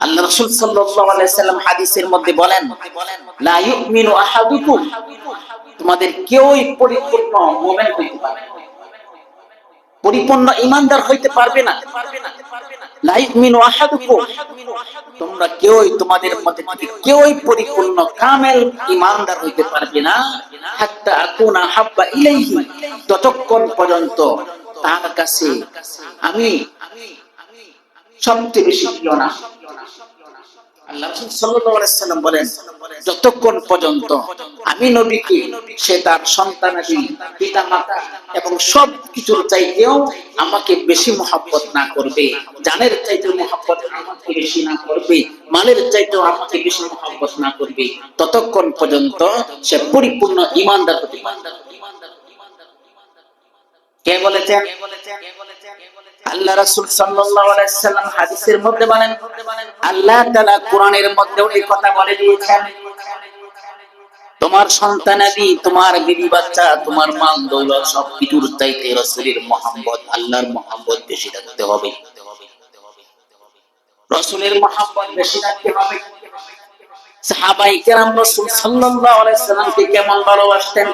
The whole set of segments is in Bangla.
আল্লাহ রাসূল সাল্লাল্লাহু আলাইহি সাল্লাম হাদিসের মধ্যে বলেন, লা ইউমিনু আহাদুকুম, তোমাদের কেউই পরিপূর্ণ মুমিন হইতে পারবে না, পরিপূর্ণ ঈমানদার হইতে পারবে না। লা ইউমিনু আহাদুকুম, তোমরা কেউই, তোমাদের মধ্যে থেকে কেউই পরিপূর্ণ কামেল ঈমানদার হইতে পারবে না, হাত্তা আকুনা হাব্বা ইলাইহি, ততক্ষণ পর্যন্ত তার কাছে আমি সবচেয়ে বেশি প্রিয় না। আল্লাহ রাসূল সাল্লাল্লাহু আলাইহি সাল্লাম বলেন, যতক্ষণ পর্যন্ত আমি নবীকে সে তার সন্তানাদি, পিতা মাতা এবং সব কিছুর চাইতেও আমাকে বেশি মহব্বত না করবে, জানের চাইতেও মহব্বত আমাকে বেশি না করবে, মালের চাইতেও আমাকে বেশি মহব্বত না করবে, ততক্ষণ পর্যন্ত সে পরিপূর্ণ ঈমানদার হতে পারবে। কে বলেছেন? আল্লাহ রাসূল সাল্লাল্লাহু আলাইহি সাল্লাম হাদিসের মধ্যে বলেন, আল্লাহ তাআলা কোরআনের মধ্যেও এই কথা বলে দিয়েছেন, তোমার সন্তানাদি, তোমার বিবি বাচ্চা, তোমার মাল দৌলত সবকিছুর চাইতে রাসূলের মহব্বত, আল্লাহর মহব্বত বেশি রাখতে হবে। রাসূলের মহব্বত বেশি রাখতে হবে। সাহাবায়ে কেরাম রাসূল সাল্লাল্লাহু আলাইহি সাল্লামকে কেমন ভালোবাসতেন,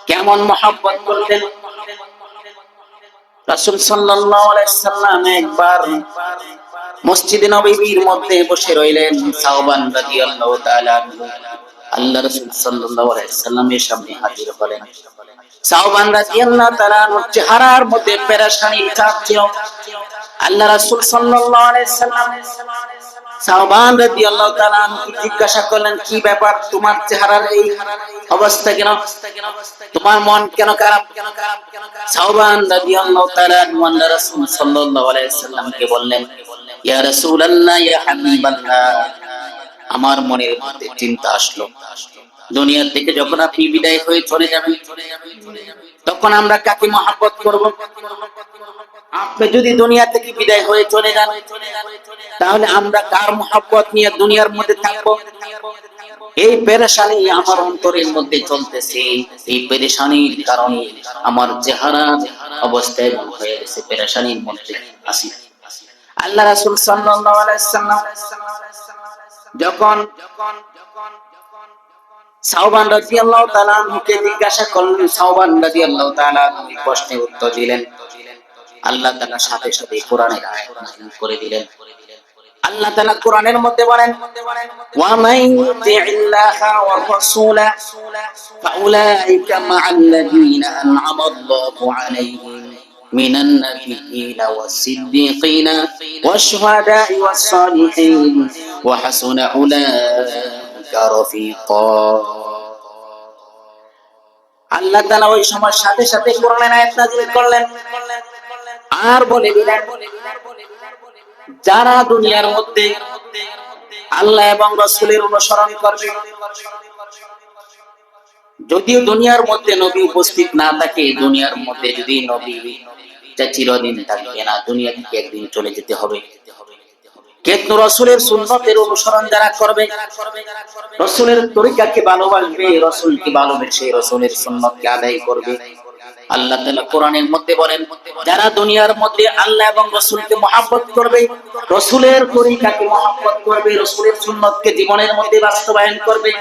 কেমন মহব্বত করতেন। রাসূল সাল্লাল্লাহু আলাইহি সাল্লাম একবার মসজিদে নববীর মধ্যে বসে রইলেন। সাওবান রাদিয়াল্লাহু তাআলা আল্লাহ রাসূল সাল্লাল্লাহু আলাইহি সাল্লামের সামনে হাজির হলেন। সাওবান রাদিয়াল্লাহু তাআলা চেহারার মধ্যে পেরেশানির ছাপ ছিল। আল্লাহ রাসূল সাল্লাল্লাহু আলাইহি সাল্লাম সাওবান রাদিয়াল্লাহু তাআলা জিজ্ঞাসা করলেন, কি ব্যাপার, তোমার চেহারার এই অবস্থা কেন, তোমার মন কেন খারাপ? সাওবান রাদিয়াল্লাহু তাআলা আল্লাহ রাসূল সাল্লাল্লাহু আলাইহি সাল্লামকে বললেন, ইয়া রাসূলুল্লাহ, ইয়া হাবিবাল্লাহ, আমার মনের মধ্যে চিন্তা আসলো, দুনিয়া থেকে যখন আপনি বিদায় হয়ে চলে যাবেন, তখন আমরা কাকে মহব্বত করব? আপনি যদি দুনিয়া থেকে বিদায় হয়ে চলে যান, তাহলে আমরা কার মহব্বত নিয়ে দুনিয়ার মধ্যে থাকব? এই পেরেশানি আমার অন্তরের মধ্যে চলতেছে। এই পেরেশানির কারণে আমার চেহারা অবস্থা এমন হয়ে গেছে, পেরেশানির মধ্যে আছি। আল্লাহ রাসূল সাল্লাল্লাহু আলাইহি সাল্লাম যখন সাওবান রাদিয়াল্লাহু তাআলা আনহুকে জিজ্ঞাসা করলেন, সাওবান রাদিয়াল্লাহু তাআলা এই প্রশ্নের উত্তর দিলেন, আল্লাহ তাআলা সাথে সাথে কোরআনের আয়াত নাযিল করে দিলেন। আল্লাহ তাআলা কোরআনের মধ্যে বলেন, ওয়া মান ইউতি'িল্লাহা ওয়ার রাসূলা ফাউলাইকা মা'আল্লাযীনা আন'আমা আল্লাহু আলাইহিম মিনান নাবিয়্যিনা ওয়াস-সিদ্দীকিনা ওয়াশ-শুহাদা'i ওয়াস-সালিহিন ওয়া হাসুনা উলাইকা রাফীকা। আল্লাহ তাআলা ওই সময় সাথে সাথে কোরআনের আয়াত নাযিল করলেন আর বলে দিলেন, যারা দুনিয়ার মধ্যে আল্লাহ এবং রাসূলের অনুসরণ করবে, যদিও দুনিয়ার মধ্যে নবী উপস্থিত না থাকে, দুনিয়ার মধ্যে যদি নবী চিরদিন থাকবে না, দুনিয়া থেকে একদিন চলে যেতে হবে, কিন্তু রাসূলের সুন্নতের অনুসরণ যারা করবে, রাসূলের তরিকাকে ভালোবাসবে, রাসূলকে ভালোবেসে রাসূলের সুন্নতকে আদায় করবে, আল্লাহ তাআলা কোরআনের মধ্যে বলেন, যারা দুনিয়ার মধ্যে আল্লাহ এবং রাসূলকে মহব্বত করবে, রাসূলের তরিকাকে মহব্বত করবে, রাসূলের সুন্নতকে জীবনের মধ্যে বাস্তবায়ন করবে,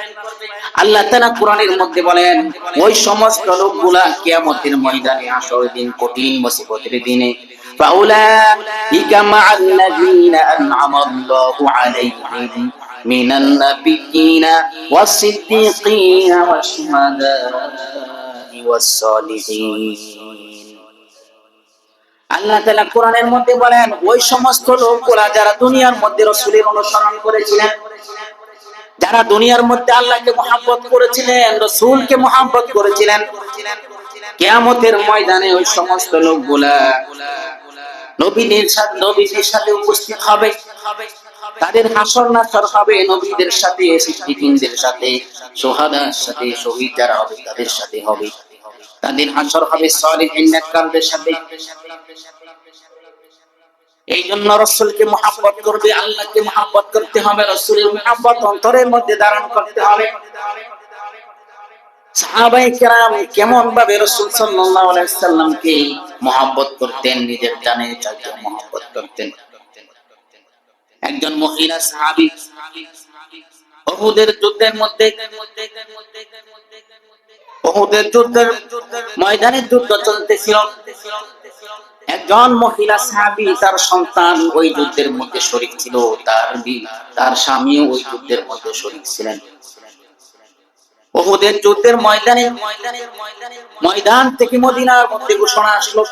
আল্লাহ তাআলা কোরআনের মধ্যে বলেন, ওই সমস্ত লোকগুলা কিয়ামতের ময়দানে, হাসরের দিন, কঠিন মুসিবতের দিনে, ফাউলাইকা মা'আল্লাযীনা আন'আমা আল্লাহু আলাইহিম মিনান নাবিয়্যিনা ওয়াস-সিদ্দীকিনা ওয়াশ-শুহাদা'i ওয়াস-সালিহিন। আল্লাহ তাআলা কোরআনের মধ্যে বলেন, ওই সমস্ত লোকগুলা যারা দুনিয়ার মধ্যে রাসূলের অনুসরণ করেছিলেন, যারা দুনিয়ার মধ্যে আল্লাহকে মহব্বত করেছিলেন, রাসূলকে মহব্বত করেছিলেন, কিয়ামতের ময়দানে ওই সমস্ত লোকগুলা নবীদের সাথে উপস্থিত হবে, তাদের হাসর নাসর হবে নবীদের সাথে, সিদ্দিকীনদের সাথে, শুহাদার সাথে, শহীদ যারা হবে তাদের সাথে হবে, তাদের হাসর হবে সালিহিন নেককারদের সাথে। এই জন্য রাসূলকে মহব্বত করবে, আল্লাহকে মহব্বত করতে হবে, রাসূলের মহব্বত অন্তরের মধ্যে ধারণ করতে হবে। সাহাবায়ে কেরাম কেমন ভাবে রাসূল সাল্লাল্লাহু আলাইহি সাল্লামকে মহব্বত করতেন, নিজের জানের চাইতে মহব্বত করতেন। একজন মহিলা সাহাবী উহুদের যুদ্ধের মধ্যে উহুদের যুদ্ধের ময়দানে যুদ্ধ চলতেছিল। একজন মহিলা সাহাবী তার সন্তান ওই যুদ্ধের মধ্যে শরীক ছিল, তার স্বামীও ওই যুদ্ধের মধ্যে শরীক ছিলেন। উহুদের যুদ্ধের ময়দান থেকে মদিনার মধ্যে ঘোষণা আসলো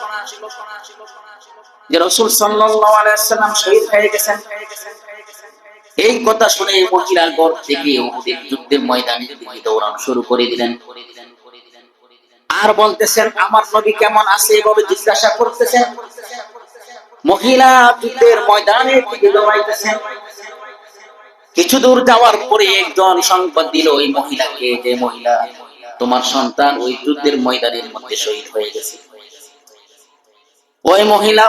যে রাসূল সাল্লাল্লাহু আলাইহি ওয়াসাল্লাম শহীদ হয়ে গেছেন। এই কথা শুনে মহিলা ঘর থেকে উহুদের যুদ্ধের ময়দানে দিকে দৌড়ানো শুরু করে দিলেন। আর বলতেছেন আমার নবী কেমন আছে এভাবে জিজ্ঞাসা করতেছেন। মহিলা যুদ্ধের ময়দানে দিকে দৌড়াইতেছেন। কিছু দূর যাওয়ার পরে একজন সংবাদ দিল ওই মহিলাকে যে মহিলা তোমার সন্তান ওই যুদ্ধের ময়দানের মধ্যে শহীদ হয়ে গেছে। ওই মহিলা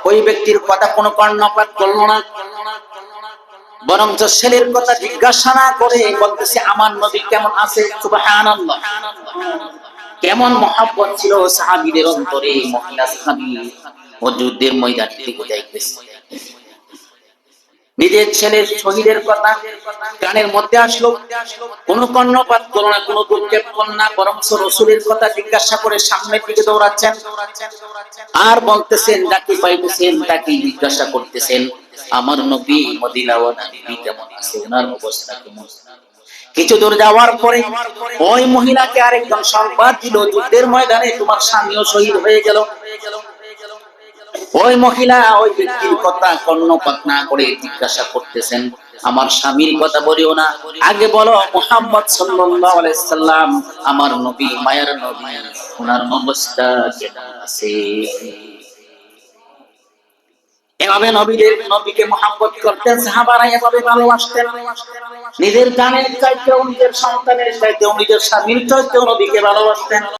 ওই ব্যক্তির কথা কোনো কর্ণপাত করল না, বরং ছেলের কথা জিজ্ঞাসা না করে বলতেছে আমার নবী কেমন আছে। সুবহানাল্লাহ, কেমন মহব্বত ছিল সাহাবীদের অন্তরে। মহিলা সাহাবী ও যুদ্ধের ময়দানে দিকে যাইতেছে, নিজের ছেলের শহীদের কথা কানের মধ্যে আসলো, কোন কর্ণপাত করল না, কোন দুর্ক্ষেপ করল না, বরং রাসূলের কথা জিজ্ঞাসা করে সামনের দিকে দৌড়াচ্ছেন আর বলতেছেন যাকে পাইতেছেন তাকে জিজ্ঞাসা করতেছেন আমার নবী মদিনাওয়ালা নবী কেমন আছে, ওনার অবস্থা কেমন। কিছু দূর যাওয়ার পরে ওই মহিলাকে আরেকজন সংবাদ দিল যুদ্ধের ময়দানে তোমার স্বামীও শহীদ হয়ে গেল। ওই মহিলা ওই ব্যক্তির কথা কর্ণপাত না করে জিজ্ঞাসা করতেছেন আমার স্বামীর কথা বলিও না, আগে বলো মুহাম্মদ সাল্লাল্লাহু আলাইহি সাল্লাম আমার নবী মায়ের নবী ওনার অবস্থা কেমন আছে। এভাবে নবীকে মুহাব্বত করতেন সাহাবারা, এভাবে ভালোবাসতেন। নিজের জানের চাইতেও, নিজের সন্তানের চাইতেও, নিজের স্বামীর চাইতেও নবীকে ভালোবাসতেন।